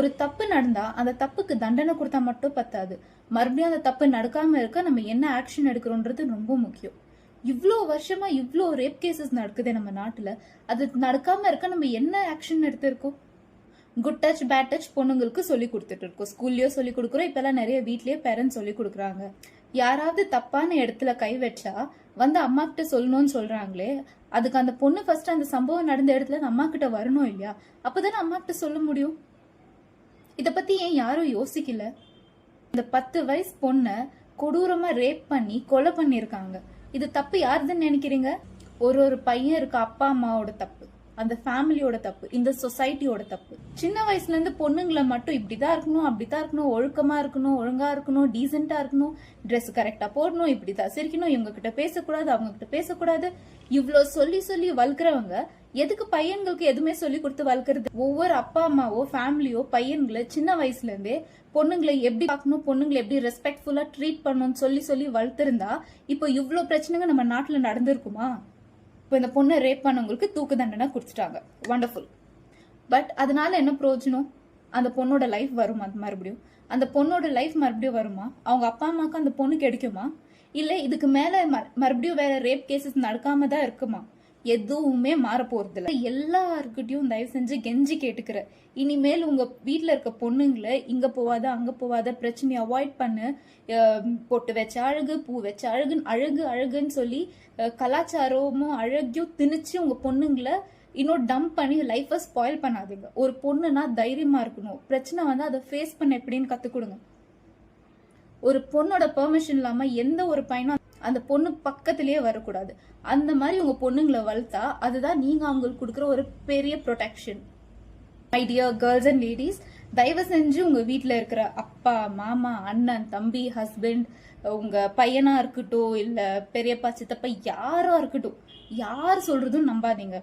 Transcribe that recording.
ஒரு தப்பு நடந்தா அந்த தப்புக்கு தண்டனை கொடுத்தா மட்டும் பத்தாது. மறுபடியும் அந்த தப்பு நடக்காம இருக்க நம்ம என்ன ஆக்ஷன் எடுக்கிறோன்றது ரொம்ப முக்கியம். இவ்வளோ வருஷமா இவ்வளோ ரேப் கேசஸ் நடக்குது நம்ம நாட்டுல. அது நடக்காம இருக்க நம்ம என்ன ஆக்ஷன் எடுத்திருக்கோம்? குட் டச் பேட் டச் பொண்ணுங்களுக்கு சொல்லி கொடுத்துட்டு இருக்கோம். ஸ்கூல்லயோ சொல்லி கொடுக்குறோம். இப்பெல்லாம் நிறைய வீட்லயே பேரண்ட்ஸ் சொல்லி கொடுக்குறாங்க. யாராவது தப்பான இடத்துல கை வச்சா வந்து அம்மா கிட்ட சொல்லணும்னு சொல்றாங்களே, அதுக்கு அந்த பொண்ணு ஃபர்ஸ்ட் அந்த சம்பவம் நடந்த இடத்துல அம்மா கிட்ட வரணும் இல்லையா? அப்பதானே அம்மா கிட்ட சொல்ல முடியும். இத பத்தி ஏன் யாரும் யோசிக்கல? இந்த 10 வயசு பொண்ண கொடூரமா ரேப் பண்ணி கொலை பண்ணிருக்காங்க. இது தப்பு யாருதுன்னு நினைக்கிறீங்க? ஒரு பையன் இருக்க அப்பா அம்மாவோட தப்பு, அந்த ஃபேமிலியோட தப்பு, இந்த சொசைட்டியோட தப்பு. சின்ன வயசுல இருந்து பொண்ணுங்களை மட்டும் இப்படிதான் இருக்கணும், அப்படித்தான் இருக்கணும், ஒழுக்கமா இருக்கணும், ஒழுங்கா இருக்கணும், டீசென்டா இருக்கணும், ட்ரெஸ் கரெக்டா போடணும், இப்படிதான் சிரிக்கணும், இவங்க கிட்ட பேசக்கூடாது, அவங்க கிட்ட பேசக்கூடாது, இவ்வளவு சொல்லி சொல்லி வளர்க்குறவங்க எதுக்கு பையன்களுக்கு எதுவுமே சொல்லி கொடுத்து வளர்க்கறது? ஒவ்வொரு அப்பா அம்மாவோ ஃபேமிலியோ பையன்களை சின்ன வயசுல இருந்தே பொண்ணுங்களை எப்படி பார்க்கணும், பொண்ணுங்களை எப்படி ரெஸ்பெக்ட்ஃபுல்லா ட்ரீட் பண்ணணும்னு சொல்லி சொல்லி வளர்த்திருந்தா இப்போ இவ்வளவு பிரச்சனைங்க நம்ம நாட்டுல நடந்திருக்குமா? இப்போ இந்த பொண்ணை ரேப் பண்ணவங்களுக்கு தூக்கு தண்டனை கொடுத்துட்டாங்க. வண்டர்ஃபுல். பட் அதனால என்ன பிரயோஜனம்? அந்த பொண்ணோட லைஃப் வருமா? மறுபடியும் அந்த பொண்ணோட லைஃப் மறுபடியும் வருமா? அவங்க அப்பா அம்மாவுக்கு அந்த பொண்ணு கிடைக்குமா? இல்ல இதுக்கு மேல மறுபடியும் வேற ரேப் கேசஸ் நடக்காம தான் இருக்குமா? எதுவுமே மாற போறது இல்ல. எல்லாருக்கிட்டையும் தயவு செஞ்சு கெஞ்சி கேட்டுக்கிற, இனிமேல் உங்க வீட்டுல இருக்க பொண்ணுங்களை இங்க போவாத அங்க போவாத பிரச்சனையை அவாய்ட் பண்ணு. பொட்டு வச்ச அழகு, பூ வச்ச அழகுன்னு சொல்லி கலாச்சாரமும் அழகையும் திணிச்சு உங்க பொண்ணுங்களை இன்னும் டம்ப் பண்ணி லைஃபை ஸ்பாயில் பண்ணாதீங்க. ஒரு பொண்ணுனா தைரியமா இருக்கணும். பிரச்சனை வந்து அதை ஃபேஸ் பண்ண எப்படின்னு கத்து கொடுங்க. ஒரு பொண்ணோட பெர்மிஷன் இல்லாம எந்த ஒரு பையனும் அந்த பொண்ணு பக்கத்திலேயே வரக்கூடாது. அந்த மாதிரி உங்க பொண்ணுங்களை வளர்த்தா அதுதான் நீங்க அவங்களுக்கு கொடுக்குற ஒரு பெரிய protection. My dear girls and ladies, தயவு செஞ்சு உங்க வீட்டுல இருக்கிற அப்பா, மாமா, அண்ணன், தம்பி, ஹஸ்பண்ட், உங்க பையனா இருக்கட்டும், இல்ல பெரியப்பா, சித்தப்பா, யாரா இருக்கட்டும், யார் சொல்றதும் நம்பாதீங்க.